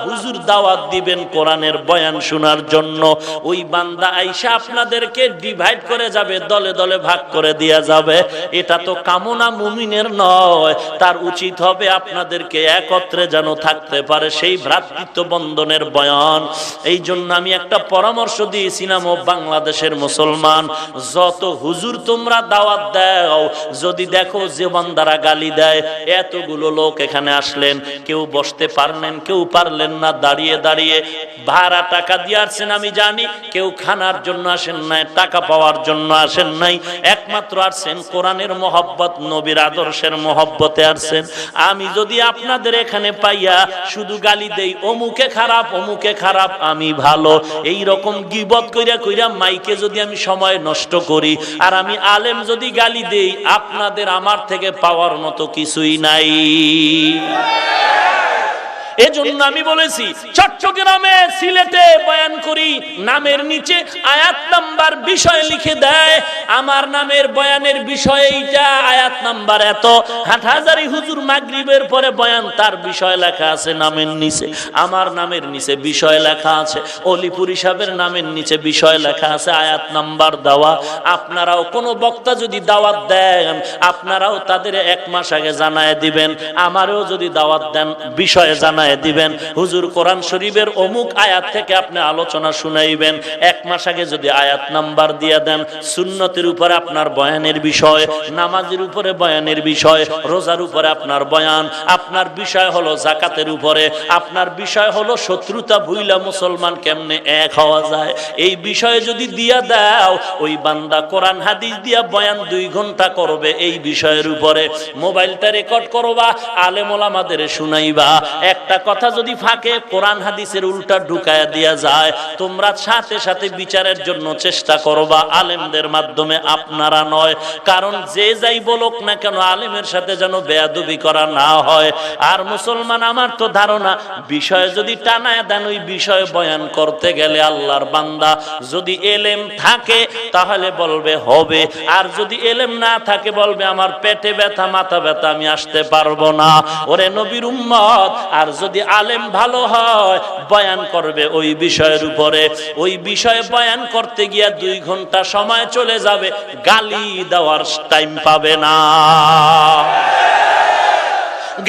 হুজুর দাওয়াত দিবেন কোরআনের বয়ান শোনার জন্য, ওই বান্দা আইসা আপনাদেরকে ডিভাইড করে যাবে, দলে দলে ভাগ করে দেয়া যাবে। এটা তো কামনা মুমিনের নয়। তার উচিত হবে আপনাদেরকে একত্রে যেন থাকতে পারে, সেই ভ্রাতৃত্ব বন্ধনের বয়ান। এই জন্য আমি একটা পরামর্শ দিয়েছিলাম, ও বাংলাদেশের মুসলমান, যত হুজুর তোমরা দাওয়াত দাও, যদি দেখো যে বান্দারা গালি দেয়, এতগুলো লোক এখানে আসলেন, কেউ বসতে পারলেন, কেউ পারলেন না, দাঁড়িয়ে দাঁড়িয়ে ভাড়া টাকা দিয়ে আসছেন আমি জানি, কেউ খানার জন্য আসেন নাই, টাকা পাওয়ার জন্য আসেন নাই, একমাত্র আসছেন কোরআনের মহব্বত, নবীর আদর্শের মহব্বতে আসছেন। আমি যদি আপনাদের এখানে পাইয়া শুধু গালি দেই, অমুকে খারাপ, অমুকে খারাপ, আমি ভালো, এই রকম গীবত কইরা কইরা মাইকে যদি আমি সময় নষ্ট করি, আর আমি আলেম যদি গালি দেই, আপনাদের আমার থেকে পাওয়ার মতো কিছুই নাই। এজন্য আমি বলেছি, চট্টগ্রামে, সিলেটে বয়ান করি, নামের নিচে আয়াত নাম্বার বিষয় লিখে দেয়, আমার নামের বয়ানের বিষয় এইটা, আয়াত নাম্বার এত। হাটহাজারী হুজুর মাগরিবের পরে বয়ান, তার বিষয় লেখা আছে নামের নিচে, আমার নামের নিচে বিষয় লেখা আছে, অলিপুরি সাহেবের নামের নিচে বিষয় লেখা আছে, আয়াত নাম্বার দেওয়া। আপনারাও কোনো বক্তা যদি দাওয়াত দেন, আপনারাও তাদের 1 মাস আগে জানায় দিবেন, আমারও যদি দাওয়াত দেন বিষয়ে জানায় দিবেন, হুজুর কোরআন শরীফের অমুক আয়াত থেকে আপনি আলোচনা শুনাইবেন, 1 মাস আগে যদি আয়াত নাম্বার দিয়ে দেন, সুন্নতের উপরে আপনার বয়ানের বিষয়, নামাজের উপরে বয়ানের বিষয়, রোজার উপরে আপনার বয়ান, আপনার বিষয় হলো যাকাতের উপরে, আপনার বিষয় হলো শত্রুতা ভুইলা মুসলমান কেমনে এক হওয়া যায়, এই বিষয়ে যদি দিয়া দাও, ওই বান্দা কোরআন হাদিস দিয়া বয়ান 2 ঘন্টা করবে এই বিষয়ের উপরে। মোবাইলটা রেকর্ড করবা, আলেম ওলামাদের শুনাইবা, একটা কথা যদি ফাঁকে কোরআন হাদিসের উল্টা ঢুকায়া দিয়া যায়, তোমরা সাথে সাথে বিচারের জন্য চেষ্টা করবা, আলেমদের মাধ্যমে, আপনারা নয়। কারণ যে যাই বলুক না কেন, আলেমের সাথে যেন বেয়াদবি করা না হয়। আর মুসলমান, আমার তো ধারণা, বিষয় যদি টানায় দেন, ওই বিষয় বয়ান করতে গেলে আল্লাহর বান্দা যদি এলেম থাকে তাহলে বলবে হবে, আর যদি এলেম না থাকে বলবে আমার পেটে ব্যথা, মাথা ব্যথা, আমি আসতে পারবো না। ওরে নবীর উম্মত, আর যদি আলেম ভালো হয়, বয়ান করবে ওই বিষয়ের উপরে, ওই বিষয়ে বয়ান করতে গিয়া 2 ঘন্টা সময় চলে যাবে, গালি দেওয়ার টাইম পাবে না।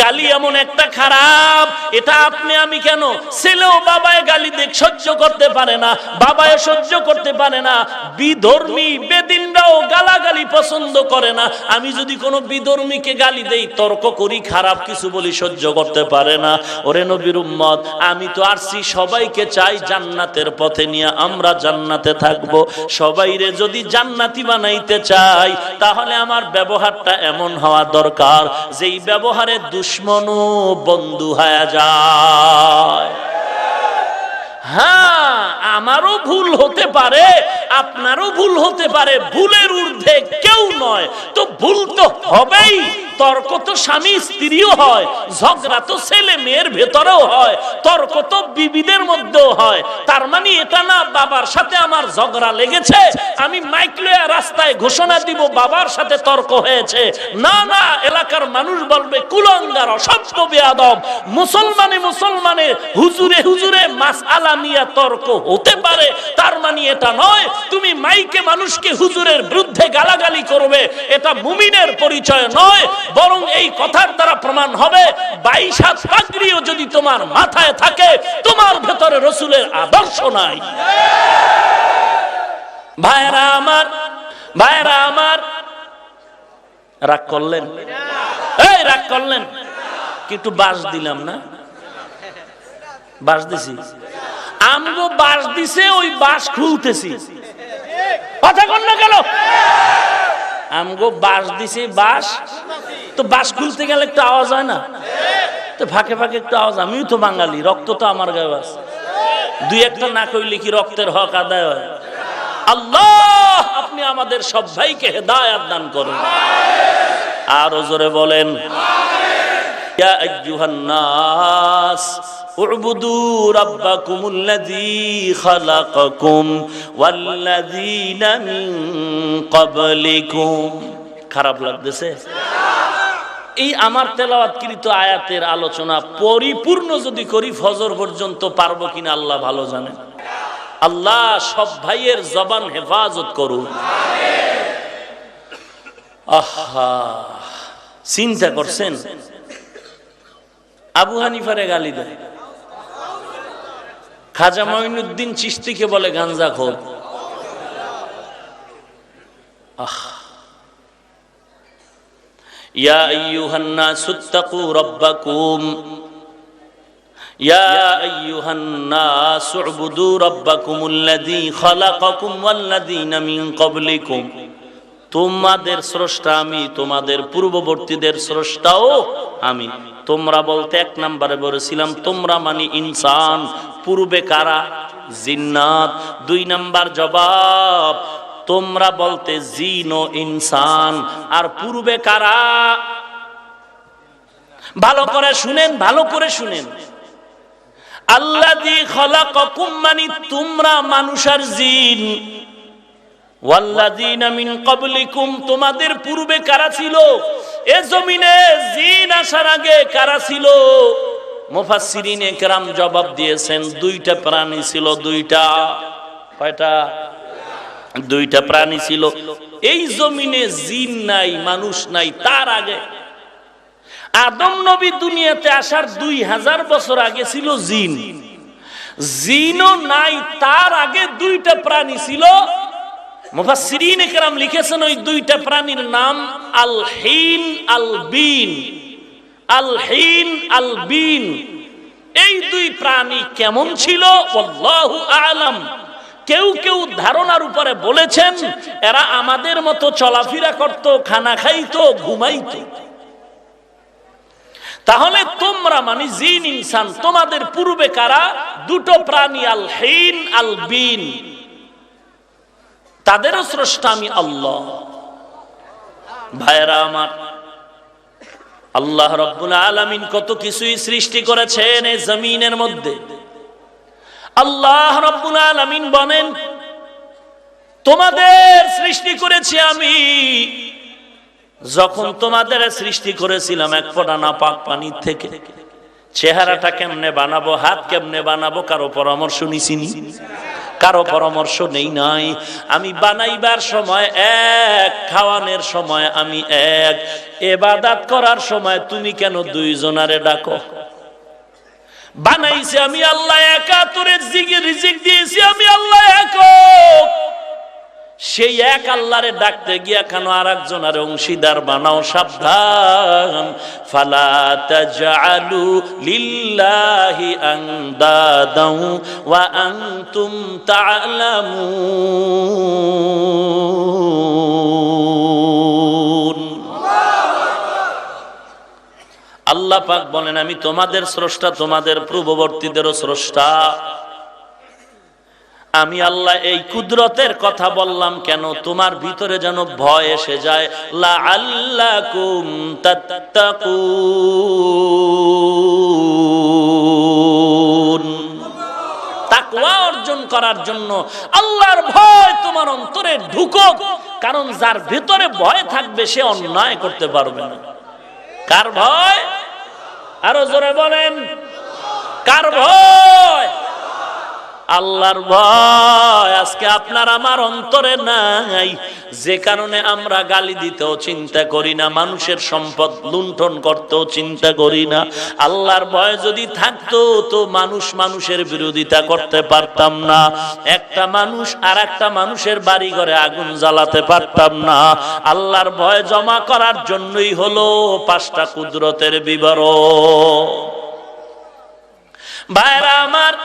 গালি এমন একটা খারাপ, এটা আপনি আমি কেন, ছেলেও বাবায় গালি দেখ সহ্য করতে পারে না, বাবায় সহ্য করতে পারে না, বিধর্মী বেদিনরাও গালাগালি পছন্দ করে না। আমি যদি কোনো বিধর্মীকে গালি দেই, তর্ক করি, খারাপ কিছু বলি, সহ্য করতে পারে না। ওরে নবীর উম্মত, আমি তো আসছি সবাইকে চাই জান্নাতের পথে নিয়ে, আমরা জান্নাতে থাকবো। সবাইরে যদি জান্নাতি বানাইতে চাই, তাহলে আমার ব্যবহারটা এমন হওয়া দরকার, যেই ব্যবহারে দুশ্মনও বন্ধু হয়ে যায়। হ্যাঁ, আমারও ভুল হতে পারে, আপনারও ভুল হতে পারে, ভুলের ঊর্ধ্বে কেউ নয়, তো ভুল তো হবেই। তর্ক তো স্বামী স্ত্রীও হয়, ঝগড়া তো ছেলে মেয়ের ভেতরেও হয়, তর্ক তো বিবিদের মধ্যেও হয়। তার মানে এটা না বাবার সাথে আমার ঝগড়া লেগেছে, আমি মাইক লইয়া রাস্তায় ঘোষণা দিব বাবার সাথে তর্ক হয়েছে। না না, এলাকার মানুষ বলবে কুলাঙ্গার, অসভ্য, বেয়াদব। মুসলমানে মুসলমানে, হুজুরে হুজুরে মাসআলা নিয়ে তর্ক হতে পারে, তার মানে এটা নয় তুমি মাইকে মানুষকে হুজুরের বিরুদ্ধে গালাগালি করবে, এটা মুমিনের পরিচয় নয়। বরং এই কথার দ্বারা প্রমাণ হবে, 22 হাত পাগড়িও যদি তোমার মাথায় থাকে, তোমার ভেতরে রাসূলের আদর্শ নাই। ভাইরা আমার, ভাইরা আমার, রাগ করলেন? এই রাগ করলেন? কি একটু বাস দিলাম না? বাস দিছি, আমগো বাস দিছে, ওই বাস খুলতেছি। কথা কন না কেন? আমগো বাস দিছে, বাস তো বাস খুলতে গেলে একটু আওয়াজ হয় না? তো ফাঁকে ফাঁকে একটু আওয়াজ। আমিও তো বাঙালি, রক্ত তো আমার গায়ে আছে, 2-1টা না কইলে কি রক্তের হক আদায় হয়? আল্লাহ আপনি আমাদের সব ভাইকে হেদায়েত দান করুন। আর জোরে বলেন, ইয়া আইয়ুহান নাস উবুদু রাব্বাকুমুল্লাযী খালাকাকুম ওয়াল্লাযীনা মিন ক্বাবলিকুম। খারাপ লাগতেছে? এই আমার তেলাওয়াতকৃত আয়াতের আলোচনা পরিপূর্ণ যদি করি ফজর পর্যন্ত পারবো কিনা আল্লাহ ভালো জানেন। আল্লাহ সব ভাইয়ের জবান হেফাজত করুন। আহা, চিন্তা করছেন আবু হানিফারে গালি দেয়, খাজা মঈনুদ্দিন চিশতিকে বলে গাঞ্জাখোর। ইয়া আইয়ুহান নাসুত্তাকু রাব্বাকুম ইয়া আইয়ুহান নাসু উবুদু রাব্বাকুমুল্লাযী খালাকাকুম ওয়াল্লাযীনা মিন ক্বাবলিকুম। তোমাদের স্রষ্টা আমি, তোমাদের পূর্ববর্তীদের স্রষ্টাও আমি। তোমরা বলতে এক নম্বরে বলেছিলাম তোমরা মানে ইনসান, পূর্বে কারা? জিন্নাত। 2 নাম্বার জবাব তোমরা বলতে জিন ও ইনসান, আর পূর্বে কারা? ভালো করে শুনেন, ভালো করে শুনেন। আল্লাযী খালাকাকুম মানে তোমরা মানুষ আর জিন, ওয়াল্লাযীনা মিন ক্বাবলিকুম তোমাদের পূর্বে কারা ছিল? এ জমিনে জিন আসার আগে কারা ছিল? মুফাসসিরিনে কেরাম জবাব দিয়েছেন 2টা প্রাণী ছিল। 2টা, কয়টা? 2টা প্রাণী ছিল। এই জমিনে জিন নাই, মানুষ নাই। তার আগে আদম নবী দুনিয়াতে আসার 2000 বছর আগে ছিল জিন। জিনও নাই, তার আগে 2টা প্রাণী ছিল। মুফাসসিরিনে কেরাম লিখেছেন ওই 2টা প্রাণীর নাম আল হিন আল বিন। আল হিন আল বিন, এই 2 প্রাণী কেমন ছিল? আল্লাহু আ'লাম। কেউ কেউ ধারণার উপরে বলেছেন এরা আমাদের মতো চলাফেরা করত, খানা খাইতো, ঘুমাইতো। তাহলে তোমরা মানে জিন ইনসান, তোমাদের পূর্বে কারা? 2টো প্রাণী আল হিন আল বিন, তাদেরও স্রষ্টা আমি আল্লাহ। ভাইরা আমার, আল্লাহ রাব্বুল আলামিন কত কিছুই সৃষ্টি করেছেন এই জমিনের মধ্যে। আল্লাহ রাব্বুল আলামিন বলেন তোমাদের সৃষ্টি করেছি আমি। যখন তোমাদের সৃষ্টি করেছিলাম এক ফোঁটা নাপাক পানির থেকে, চেহারাটা কেমনে বানাবো, হাত কেমনে বানাবো, কারো পরামর্শ নিছিনি? কারো পরামর্শ নেই নাই। আমি বানাইবার সময় এক, খাওয়ানোর সময় আমি এক, ইবাদত করার সময় তুমি কেন 2 জনারে ডাকো? বানাইছে আমি আল্লাহ একা, তোরে রিজিক দিয়েছি আমি আল্লাহ একক। সেই এক আল্লাহরে ডাকতে গিয়া কেন আরেকজনের অংশীদার বানাও? সাবধান। ফালা তাজআলু লিল্লাহি আনদাদাও ওয়া আনতুম তা'লামুন। আল্লাহ পাক বলেন আমি তোমাদের স্রষ্টা, তোমাদের পূর্ববর্তীদেরও স্রষ্টা। আমি আল্লাহ এই কুদরতের কথা বললাম কেন? তোমার ভিতরে যেন ভয় এসে যায়। লাআল্লাকুম তাত্তাকুন, তাকওয়া অর্জন করার জন্য আল্লাহর ভয় তোমার অন্তরে ঢুকুক। কারণ যার ভিতরে ভয় থাকবে সে অন্যায় করতে পারবে না। কার ভয়? আরো জোরে বলেন, কার ভয়? আল্লাহর ভয়। আজকে আপনার আমার অন্তরে নাই, যে কারণে আমরা গালি দিতেও চিন্তা করি না, মানুষের সম্পদ লুণ্ঠন করতেও চিন্তা করি না। আল্লাহর ভয় যদি থাকতো তো মানুষ মানুষের বিরোধিতা করতে পারতাম না। একটা মানুষ আর একটা মানুষের বাড়ি ঘরে আগুন জ্বালাতে পারতাম না। আল্লাহর ভয় জমা করার জন্যই হলো 5টা কুদরতের বিবরণ। ভাইরা আমার,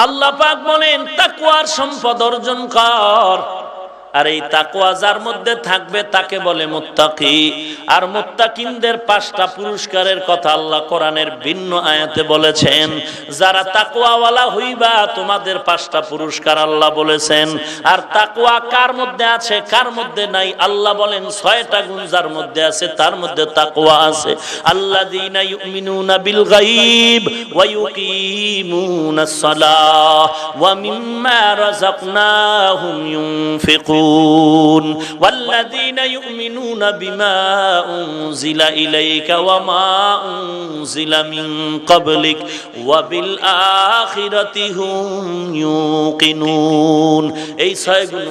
আল্লাহ পাক বলেন তাকওয়ার সম্পদ অর্জন কর। আর এই তাকওয়া যার মধ্যে থাকবে তাকে বলে মুত্তাকি। আর মুত্তাকিনদের 5টা পুরস্কারের কথা আল্লাহ কোরআনের ভিন্ন আয়াতে বলেছেন। যারা তাকওয়াওয়ালা হইবা তোমাদের 5টা পুরস্কার আল্লাহ বলেছেন। আর তাকওয়া কার মধ্যে আছে কার মধ্যে নাই আল্লাহ বলেন 6টা গুণ যার মধ্যে আছে তার মধ্যে তাকওয়া আছে। আল্লাযীনা ইউমিনুনা বিল গায়ব ওয়া ইউকিমুনাস সালাহ ওয়া মিম্মা রাযাকনাহুম ইউনফিকুন। يحبون والذين يؤمنون بما أنزل إليك وما أنزل من قبلك وبالآخرة هم يوقنون এই 6 গুণ